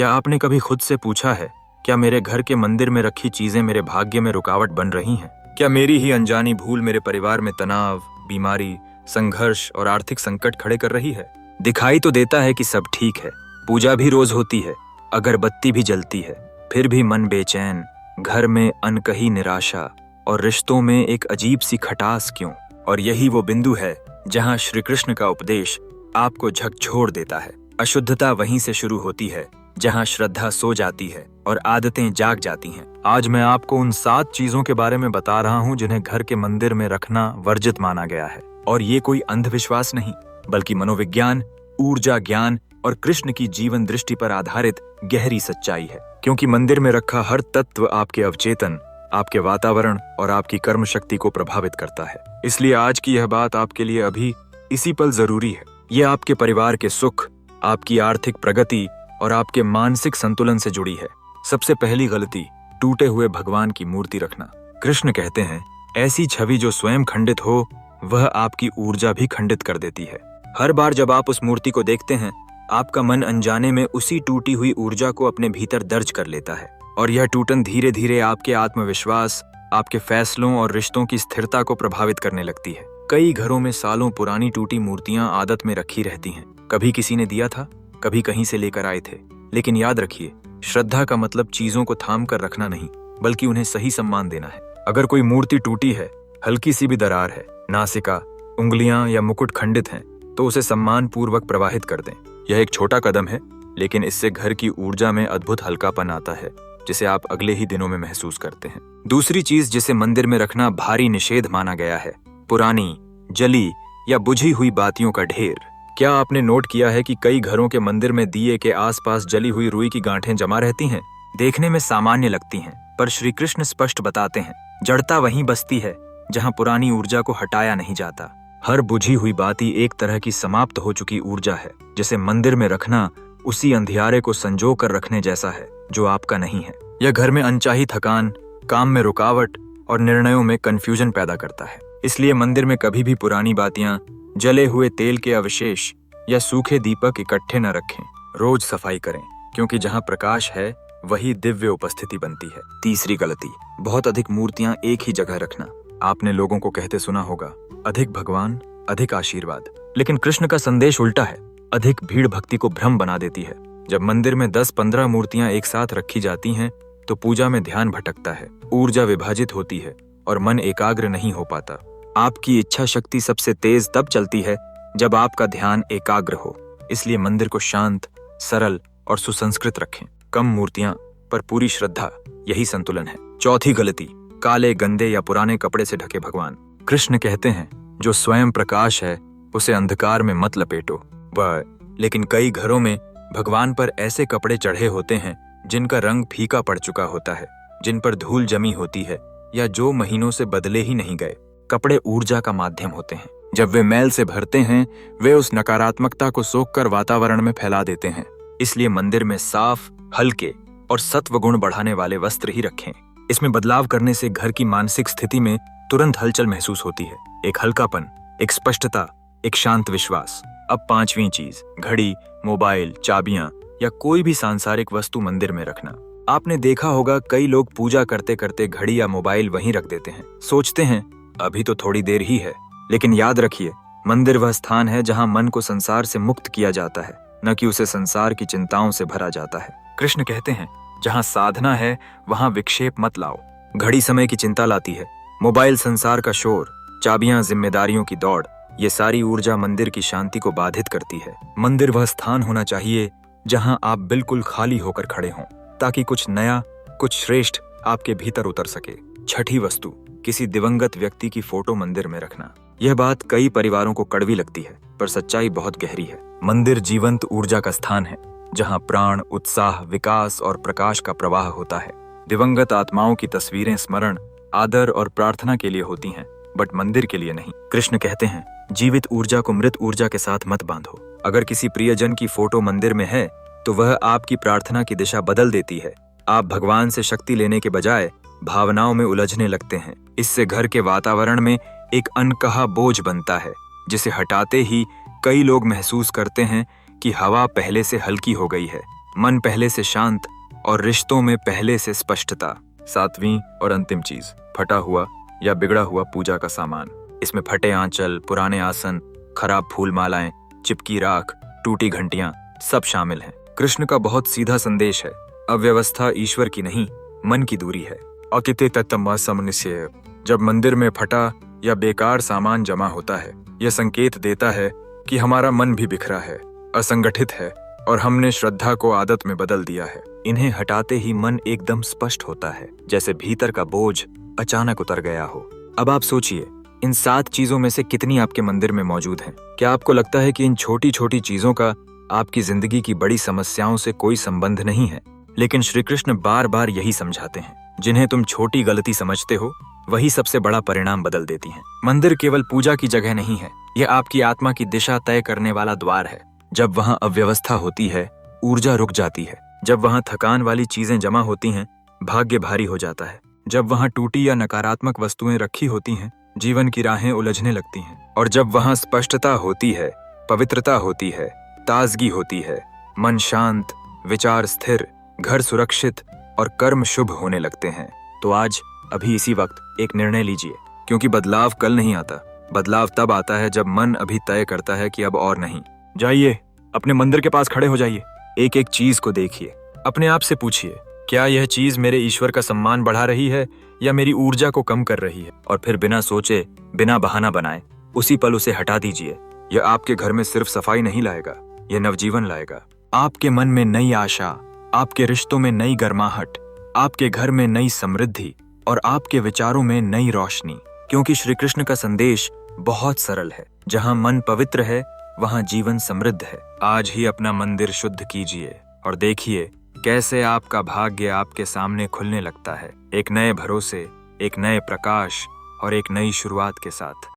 क्या आपने कभी खुद से पूछा है, क्या मेरे घर के मंदिर में रखी चीजें मेरे भाग्य में रुकावट बन रही हैं? क्या मेरी ही अनजानी भूल मेरे परिवार में तनाव, बीमारी, संघर्ष और आर्थिक संकट खड़े कर रही है? दिखाई तो देता है कि सब ठीक है, पूजा भी रोज होती है, अगरबत्ती भी जलती है, फिर भी मन बेचैन, घर में अनकही निराशा और रिश्तों में एक अजीब सी खटास क्यों? और यही वो बिंदु है जहां श्री कृष्ण का उपदेश आपको झकझोर देता है। अशुद्धता वहीं से शुरू होती है जहां श्रद्धा सो जाती है और आदतें जाग जाती हैं। आज मैं आपको उन 7 चीजों के बारे में बता रहा हूं जिन्हें घर के मंदिर में रखना वर्जित माना गया है। और ये कोई अंधविश्वास नहीं, बल्कि मनोविज्ञान, ऊर्जा ज्ञान और कृष्ण की जीवन दृष्टि पर आधारित गहरी सच्चाई है। क्योंकि मंदिर में रखा हर तत्व आपके अवचेतन, आपके वातावरण और आपकी कर्म शक्ति को प्रभावित करता है। इसलिए आज की यह बात आपके लिए अभी इसी पल जरूरी है। यह आपके परिवार के सुख, आपकी आर्थिक प्रगति और आपके मानसिक संतुलन से जुड़ी है। सबसे पहली गलती, टूटे हुए भगवान की मूर्ति रखना। कृष्ण कहते हैं, ऐसी छवि जो स्वयं खंडित हो वह आपकी ऊर्जा भी खंडित कर देती है। हर बार जब आप उस मूर्ति को देखते हैं, आपका मन अनजाने में उसी टूटी हुई ऊर्जा को अपने भीतर दर्ज कर लेता है और यह टूटन धीरे धीरे आपके आत्मविश्वास, आपके फैसलों और रिश्तों की स्थिरता को प्रभावित करने लगती है। कई घरों में सालों पुरानी टूटी मूर्तियां आदत में रखी रहती हैं। कभी किसी ने दिया था, कभी कहीं से लेकर आए थे। लेकिन याद रखिए, श्रद्धा का मतलब चीजों को थाम कर रखना नहीं, बल्कि उन्हें सही सम्मान देना है। अगर कोई मूर्ति टूटी है, हल्की सी भी दरार है, नासिका, उंगलियां या मुकुट खंडित हैं, तो उसे सम्मान पूर्वक प्रवाहित कर दें। यह एक छोटा कदम है, लेकिन इससे घर की ऊर्जा में अद्भुत हल्कापन आता है, जिसे आप अगले ही दिनों में महसूस करते हैं। दूसरी चीज जिसे मंदिर में रखना भारी निषेध माना गया है, पुरानी, जली या बुझी हुई बातियों का ढेर। क्या आपने नोट किया है कि कई घरों के मंदिर में दिए के आसपास जली हुई रुई की गांठें जमा रहती हैं? देखने में सामान्य लगती हैं, पर श्री कृष्ण स्पष्ट बताते हैं, जड़ता वहीं बसती है जहां पुरानी ऊर्जा को हटाया नहीं जाता। हर बुझी हुई बाती एक तरह की समाप्त हो चुकी ऊर्जा है, जिसे मंदिर में रखना उसी अंधियारे को संजो कर रखने जैसा है जो आपका नहीं है। यह घर में अनचाही थकान, काम में रुकावट और निर्णयों में कंफ्यूजन पैदा करता है। इसलिए मंदिर में कभी भी पुरानी बातियां, जले हुए तेल के अवशेष या सूखे दीपक इकट्ठे न रखें। रोज सफाई करें, क्योंकि जहां प्रकाश है वही दिव्य उपस्थिति बनती है। तीसरी गलती, बहुत अधिक मूर्तियां एक ही जगह रखना। आपने लोगों को कहते सुना होगा, अधिक भगवान अधिक आशीर्वाद। लेकिन कृष्ण का संदेश उल्टा है। अधिक भीड़ भक्ति को भ्रम बना देती है। जब मंदिर में 10-15 मूर्तियां एक साथ रखी जाती हैं, तो पूजा में ध्यान भटकता है, ऊर्जा विभाजित होती है और मन एकाग्र नहीं हो पाता। आपकी इच्छा शक्ति सबसे तेज तब चलती है जब आपका ध्यान एकाग्र हो। इसलिए मंदिर को शांत, सरल और सुसंस्कृत रखें। कम मूर्तियां पर पूरी श्रद्धा, यही संतुलन है। चौथी गलती, काले, गंदे या पुराने कपड़े से ढके भगवान। कृष्ण कहते हैं, जो स्वयं प्रकाश है उसे अंधकार में मत लपेटो। लेकिन कई घरों में भगवान पर ऐसे कपड़े चढ़े होते हैं जिनका रंग फीका पड़ चुका होता है, जिन पर धूल जमी होती है या जो महीनों से बदले ही नहीं गए। कपड़े ऊर्जा का माध्यम होते हैं। जब वे मैल से भरते हैं, वे उस नकारात्मकता को सोखकर वातावरण में फैला देते हैं। इसलिए मंदिर में साफ, हल्के और सत्व गुण बढ़ाने वाले वस्त्र ही रखें। इसमें बदलाव करने से घर की मानसिक स्थिति में तुरंत हलचल महसूस होती है। एक हल्कापन, एक स्पष्टता, एक शांत विश्वास। अब 5वीं चीज, घड़ी, मोबाइल, चाबियां या कोई भी सांसारिक वस्तु मंदिर में रखना। आपने देखा होगा, कई लोग पूजा करते करते घड़ी या मोबाइल वहीं रख देते हैं। सोचते हैं अभी तो थोड़ी देर ही है। लेकिन याद रखिए, मंदिर वह स्थान है जहां मन को संसार से मुक्त किया जाता है, न कि उसे संसार की चिंताओं से भरा जाता है। कृष्ण कहते हैं, जहां साधना है वहां विक्षेप मत लाओ। घड़ी समय की चिंता लाती है, मोबाइल संसार का शोर, चाबियां जिम्मेदारियों की दौड़, ये सारी ऊर्जा मंदिर की शांति को बाधित करती है। मंदिर वह स्थान होना चाहिए जहां आप बिल्कुल खाली होकर खड़े हों, ताकि कुछ नया, कुछ श्रेष्ठ आपके भीतर उतर सके। छठी वस्तु, किसी दिवंगत व्यक्ति की फोटो मंदिर में रखना। यह बात कई परिवारों को कड़वी लगती है, पर सच्चाई बहुत गहरी है। मंदिर जीवंत ऊर्जा का स्थान है, जहां प्राण, उत्साह, विकास और प्रकाश का प्रवाह होता है। दिवंगत आत्माओं की तस्वीरें स्मरण, आदर और प्रार्थना के लिए होती हैं, बट मंदिर के लिए नहीं। कृष्ण कहते हैं, जीवित ऊर्जा को मृत ऊर्जा के साथ मत बांधो। अगर किसी प्रियजन की फोटो मंदिर में है, तो वह आपकी प्रार्थना की दिशा बदल देती है। आप भगवान से शक्ति लेने के बजाय भावनाओं में उलझने लगते हैं। इससे घर के वातावरण में एक अनकहा बोझ बनता है, जिसे हटाते ही कई लोग महसूस करते हैं कि हवा पहले से हल्की हो गई है, मन पहले से शांत और रिश्तों में पहले से स्पष्टता। 7वीं और अंतिम चीज, फटा हुआ या बिगड़ा हुआ पूजा का सामान। इसमें फटे आंचल, पुराने आसन, खराब फूल मालाएं, चिपकी राख, टूटी घंटियां सब शामिल हैं। कृष्ण का बहुत सीधा संदेश है, अव्यवस्था ईश्वर की नहीं, मन की दूरी है। अकिते तत्तम असमनिस्य। जब मंदिर में फटा या बेकार सामान जमा होता है, यह संकेत देता है कि हमारा मन भी बिखरा है, असंगठित है और हमने श्रद्धा को आदत में बदल दिया है। इन्हें हटाते ही मन एकदम स्पष्ट होता है, जैसे भीतर का बोझ अचानक उतर गया हो। अब आप सोचिए, इन 7 चीजों में से कितनी आपके मंदिर में मौजूद हैं? क्या आपको लगता है कि इन छोटी छोटी चीजों का आपकी जिंदगी की बड़ी समस्याओं से कोई संबंध नहीं है? लेकिन श्री कृष्ण बार बार यही समझाते हैं, जिन्हें तुम छोटी गलती समझते हो वही सबसे बड़ा परिणाम बदल देती हैं। मंदिर केवल पूजा की जगह नहीं है, यह आपकी आत्मा की दिशा तय करने वाला द्वार है। जब वहाँ अव्यवस्था होती है, ऊर्जा रुक जाती है। जब वहाँ थकान वाली चीजें जमा होती हैं, भाग्य भारी हो जाता है। जब वहाँ टूटी या नकारात्मक वस्तुएं रखी होती हैं, जीवन की राहें उलझने लगती हैं। और जब वहाँ स्पष्टता होती है, पवित्रता होती है, ताजगी होती है, मन शांत, विचार स्थिर, घर सुरक्षित और कर्म शुभ होने लगते हैं। तो आज अभी इसी वक्त एक निर्णय लीजिए, क्योंकि बदलाव कल नहीं आता, बदलाव तब आता है जब मन अभी तय करता है कि अब और नहीं। जाइए, अपने मंदिर के पास खड़े हो जाइए, एक एक चीज को देखिए, अपने आप से पूछिए, क्या यह चीज मेरे ईश्वर का सम्मान बढ़ा रही है या मेरी ऊर्जा को कम कर रही है? और फिर बिना सोचे, बिना बहाना बनाए उसी पल उसे हटा दीजिए। यह आपके घर में सिर्फ सफाई नहीं लाएगा, यह नवजीवन लाएगा। आपके मन में नई आशा, आपके रिश्तों में नई गर्माहट, आपके घर में नई समृद्धि और आपके विचारों में नई रोशनी। क्योंकि श्री कृष्ण का संदेश बहुत सरल है, जहाँ मन पवित्र है वहाँ जीवन समृद्ध है। आज ही अपना मंदिर शुद्ध कीजिए और देखिए कैसे आपका भाग्य आपके सामने खुलने लगता है, एक नए भरोसे, एक नए प्रकाश और एक नई शुरुआत के साथ।